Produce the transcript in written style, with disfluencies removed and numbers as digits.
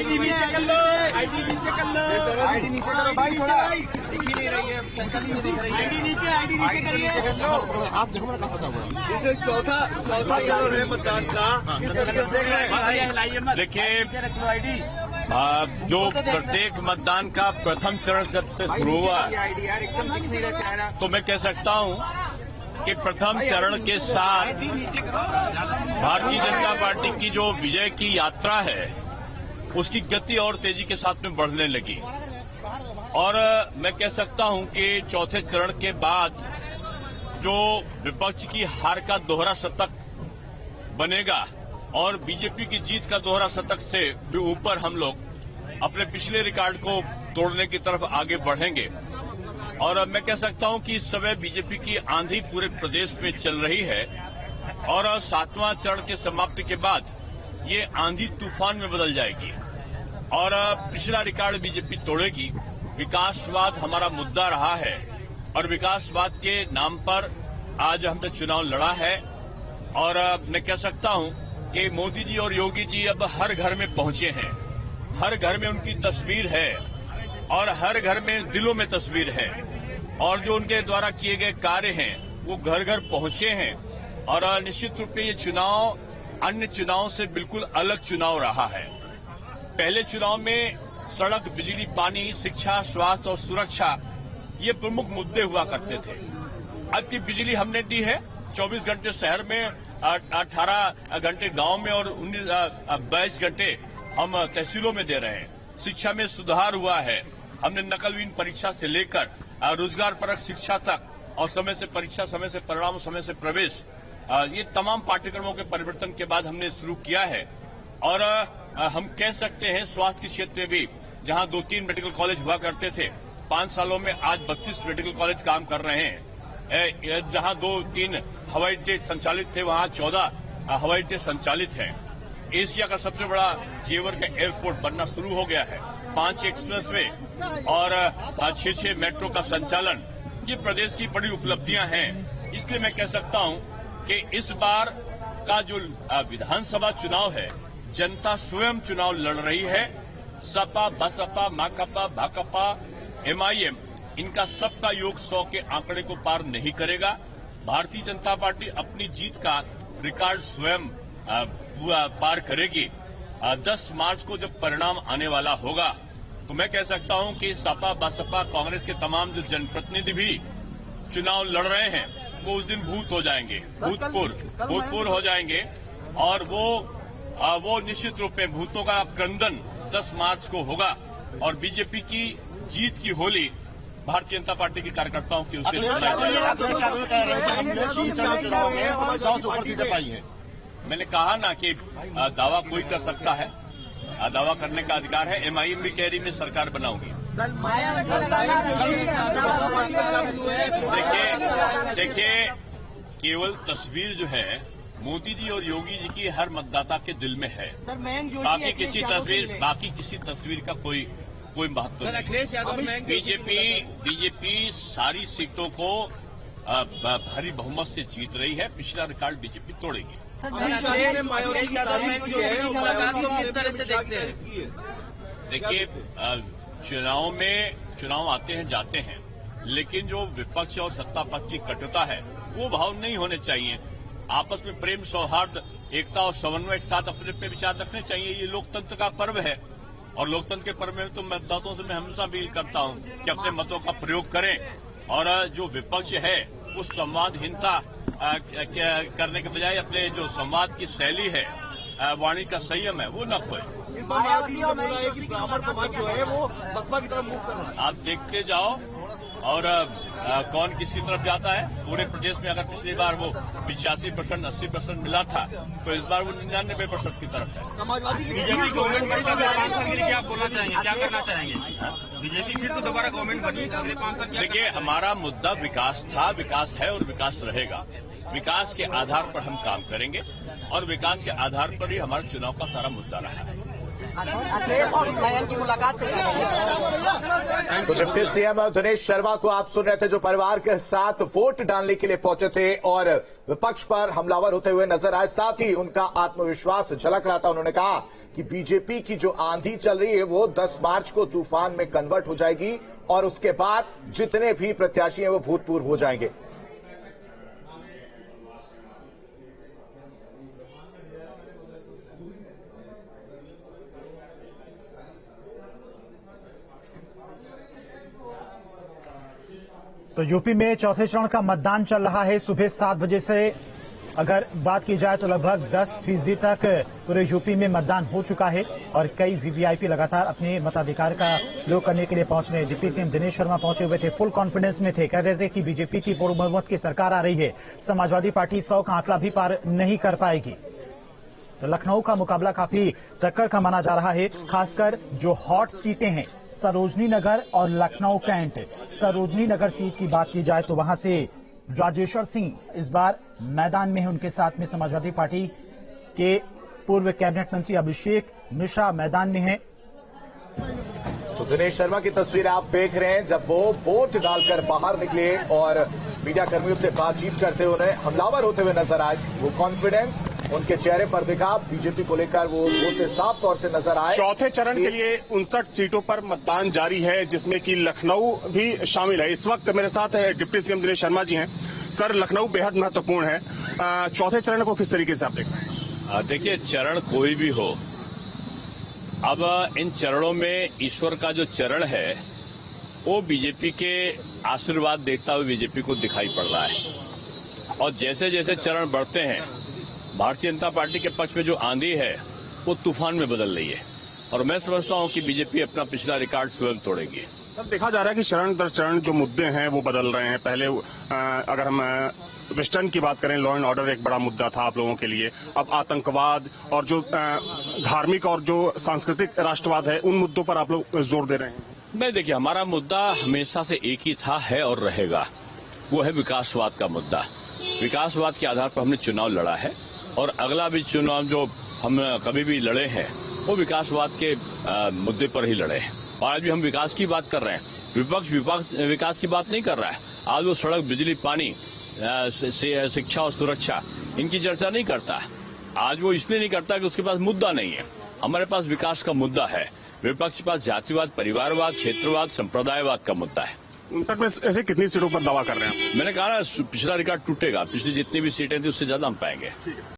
ID नीचे कर लो, ID नीचे कर लो, आईडी नीचे करो भाई, थोड़ा दिख ही नहीं रही है, साइकिल ही नहीं दिख रही है। आईडी नीचे करिए। आप देखो मेरा काम बताओ। जैसे चौथा चरण है मतदान का, देखिए, जो प्रत्येक मतदान का प्रथम चरण जब से शुरू हुआ, एकदम दिख नहीं रहा चेहरा, तो मैं कह सकता हूं कि प्रथम चरण के साथ भारतीय जनता पार्टी की जो विजय की यात्रा है उसकी गति और तेजी के साथ में बढ़ने लगी। और मैं कह सकता हूं कि चौथे चरण के बाद जो विपक्ष की हार का दोहरा शतक बनेगा और बीजेपी की जीत का दोहरा शतक से भी ऊपर हम लोग अपने पिछले रिकॉर्ड को तोड़ने की तरफ आगे बढ़ेंगे। और मैं कह सकता हूं कि इस समय बीजेपी की आंधी पूरे प्रदेश में चल रही है और 7वां चरण के समाप्ति के बाद ये आंधी तूफान में बदल जाएगी और पिछला रिकॉर्ड बीजेपी तोड़ेगी। विकासवाद हमारा मुद्दा रहा है और विकासवाद के नाम पर आज हमने चुनाव लड़ा है। और मैं कह सकता हूं कि मोदी जी और योगी जी अब हर घर में पहुंचे हैं, हर घर में उनकी तस्वीर है और हर घर में दिलों में तस्वीर है और जो उनके द्वारा किए गए कार्य हैं वो घर घर पहुंचे हैं। और निश्चित रूप से ये चुनाव अन्य चुनावों से बिल्कुल अलग चुनाव रहा है। पहले चुनाव में सड़क, बिजली, पानी, शिक्षा, स्वास्थ्य और सुरक्षा ये प्रमुख मुद्दे हुआ करते थे। अब की बिजली हमने दी है, 24 घंटे शहर में, 18 घंटे गांव में और 22 घंटे हम तहसीलों में दे रहे हैं। शिक्षा में सुधार हुआ है, हमने नकलविहीन परीक्षा से लेकर रोजगार परक शिक्षा तक और समय से परीक्षा, समय से परिणाम, समय से प्रवेश, ये तमाम पाठ्यक्रमों के परिवर्तन के बाद हमने शुरू किया है। और हम कह सकते हैं स्वास्थ्य के क्षेत्र में भी जहां 2-3 मेडिकल कॉलेज हुआ करते थे, 5 सालों में आज 32 मेडिकल कॉलेज काम कर रहे हैं। जहां 2-3 हवाई अड्डे संचालित थे वहां 14 हवाई अड्डे संचालित हैं। एशिया का सबसे बड़ा जेवर का एयरपोर्ट बनना शुरू हो गया है, 5 एक्सप्रेसवे और 6 मेट्रो का संचालन, ये प्रदेश की बड़ी उपलब्धियां हैं। इसलिए मैं कह सकता हूं कि इस बार का जो विधानसभा चुनाव है, जनता स्वयं चुनाव लड़ रही है। सपा, बसपा, माकपा, भाकपा, MIM, इनका सबका योग 100 के आंकड़े को पार नहीं करेगा। भारतीय जनता पार्टी अपनी जीत का रिकॉर्ड स्वयं पार करेगी। 10 मार्च को जब परिणाम आने वाला होगा तो मैं कह सकता हूं कि सपा, बसपा, कांग्रेस के तमाम जो जनप्रतिनिधि भी चुनाव लड़ रहे हैं वो उस दिन भूत हो जाएंगे, भूतपूर्व हो जाएंगे और वो निश्चित रूप में भूतों का क्रंदन 10 मार्च को होगा और बीजेपी की जीत की होली भारतीय जनता पार्टी के कार्यकर्ताओं की उस दिन मैंने कहा ना कि दावा कोई कर सकता है, दावा करने का अधिकार है। MIM भी कह रही मैं सरकार बनाऊंगी। देखिए, केवल तस्वीर जो है मोदी जी और योगी जी की हर मतदाता के दिल में है, बाकी किसी तस्वीर का कोई महत्व नहीं। बीजेपी सारी सीटों को भारी बहुमत से जीत रही है, पिछला रिकॉर्ड बीजेपी तोड़ेगी। देखिए, चुनाव आते हैं जाते हैं, लेकिन जो विपक्ष और सत्ता पक्ष की कटुता है वो भाव नहीं होने चाहिए। आपस में प्रेम, सौहार्द, एकता और समन्वय के साथ अपने अपने विचार रखने चाहिए। ये लोकतंत्र का पर्व है और लोकतंत्र के पर्व में तो मतदाताओं से मैं हमेशा अपील करता हूं कि अपने मतों का प्रयोग करें और जो विपक्ष है वो संवादहीनता करने के बजाय अपने जो संवाद की शैली है, वाणी का संयम है, वो न खोए। जो है वो बकवा की तरफ मुंह कर रहा है। आप देखते जाओ और कौन किसकी तरफ जाता है। पूरे प्रदेश में अगर पिछली बार वो 85%, 80% मिला था तो इस बार वो 99% की तरफ है। समाजवादी बीजेपी गवर्नमेंट के लिए क्या बोलना चाहेंगे, क्या करना चाहेंगे? बीजेपी फिर तो दोबारा गवर्नमेंट बनी, अगले 5 साल। देखिए, हमारा मुद्दा विकास था, विकास है और विकास रहेगा। विकास के आधार पर हम काम करेंगे और विकास के आधार पर ही हमारा चुनाव का सारा मुद्दा रहा है। अखिलेश और मयंक की मुलाकात तो डिप्टी सीएम दिनेश शर्मा को आप सुन रहे थे, जो परिवार के साथ वोट डालने के लिए पहुंचे थे और विपक्ष पर हमलावर होते हुए नजर आए। साथ ही उनका आत्मविश्वास झलक रहा था। उन्होंने कहा कि बीजेपी की जो आंधी चल रही है वो 10 मार्च को तूफान में कन्वर्ट हो जाएगी और उसके बाद जितने भी प्रत्याशी हैं वो भूतपूर्व हो जाएंगे। तो यूपी में चौथे चरण का मतदान चल रहा है। सुबह 7 बजे से अगर बात की जाए तो लगभग 10% तक पूरे यूपी में मतदान हो चुका है और कई वीवीआईपी लगातार अपने मताधिकार का प्रयोग करने के लिए पहुंच रहे हैं। डिप्टी सीएम दिनेश शर्मा पहुंचे हुए थे, फुल कॉन्फिडेंस में थे, कह रहे थे कि बीजेपी की पूर्ण बहुमत की सरकार आ रही है, समाजवादी पार्टी 100 का आंकड़ा भी पार नहीं कर पाएगी। तो लखनऊ का मुकाबला काफी टक्कर का माना जा रहा है, खासकर जो हॉट सीटें हैं सरोजनी नगर और लखनऊ कैंट। सरोजनी नगर सीट की बात की जाए तो वहां से राजेश्वर सिंह इस बार मैदान में है, उनके साथ में समाजवादी पार्टी के पूर्व कैबिनेट मंत्री अभिषेक मिश्रा मैदान में है। तो दिनेश शर्मा की तस्वीर आप देख रहे हैं जब वो वोट डालकर बाहर निकले और मीडिया कर्मियों से बातचीत करते हुए हमलावर होते हुए नजर आए। वो कॉन्फिडेंस उनके चेहरे पर दिखा, बीजेपी को लेकर वो बोलते साफ तौर से नजर आए। चौथे चरण के लिए 59 सीटों पर मतदान जारी है, जिसमें कि लखनऊ भी शामिल है। इस वक्त मेरे साथ डिप्टी सीएम दिनेश शर्मा जी हैं। सर, लखनऊ बेहद महत्वपूर्ण है, चौथे चरण को किस तरीके से आप देख रहे हैं? देखिए, चरण कोई भी हो, अब इन चरणों में ईश्वर का जो चरण है वो बीजेपी के आशीर्वाद देखता हुए बीजेपी को दिखाई पड़ रहा है। और जैसे जैसे चरण बढ़ते हैं, भारतीय जनता पार्टी के पक्ष में जो आंधी है वो तूफान में बदल रही है और मैं समझता हूं कि बीजेपी अपना पिछला रिकॉर्ड स्वयं तोड़ेगी। सब देखा जा रहा है कि चरण दर चरण जो मुद्दे हैं वो बदल रहे हैं। पहले अगर हम वेस्टर्न की बात करें, लॉ एंड ऑर्डर एक बड़ा मुद्दा था आप लोगों के लिए, अब आतंकवाद और जो धार्मिक और जो सांस्कृतिक राष्ट्रवाद है उन मुद्दों पर आप लोग जोर दे रहे हैं। नहीं, देखिए, हमारा मुद्दा हमेशा से एक ही था, है और रहेगा, वो है विकासवाद का मुद्दा। विकासवाद के आधार पर हमने चुनाव लड़ा है और अगला भी चुनाव जो हम कभी भी लड़े हैं वो विकासवाद के मुद्दे पर ही लड़े हैं। और आज भी हम विकास की बात कर रहे हैं, विपक्ष विकास की बात नहीं कर रहा है। आज वो सड़क, बिजली, पानी, शिक्षा और सुरक्षा इनकी चर्चा नहीं करता। आज वो इसलिए नहीं करता कि उसके पास मुद्दा नहीं है। हमारे पास विकास का मुद्दा है, विपक्ष के पास जातिवाद, परिवारवाद, क्षेत्रवाद, संप्रदायवाद का मुद्दा है। 59 में ऐसे कितनी सीटों पर दावा कर रहे हैं? मैंने कहा ना, पिछला रिकॉर्ड टूटेगा, पिछली जितनी भी सीटें थी उससे ज्यादा हम पाएंगे।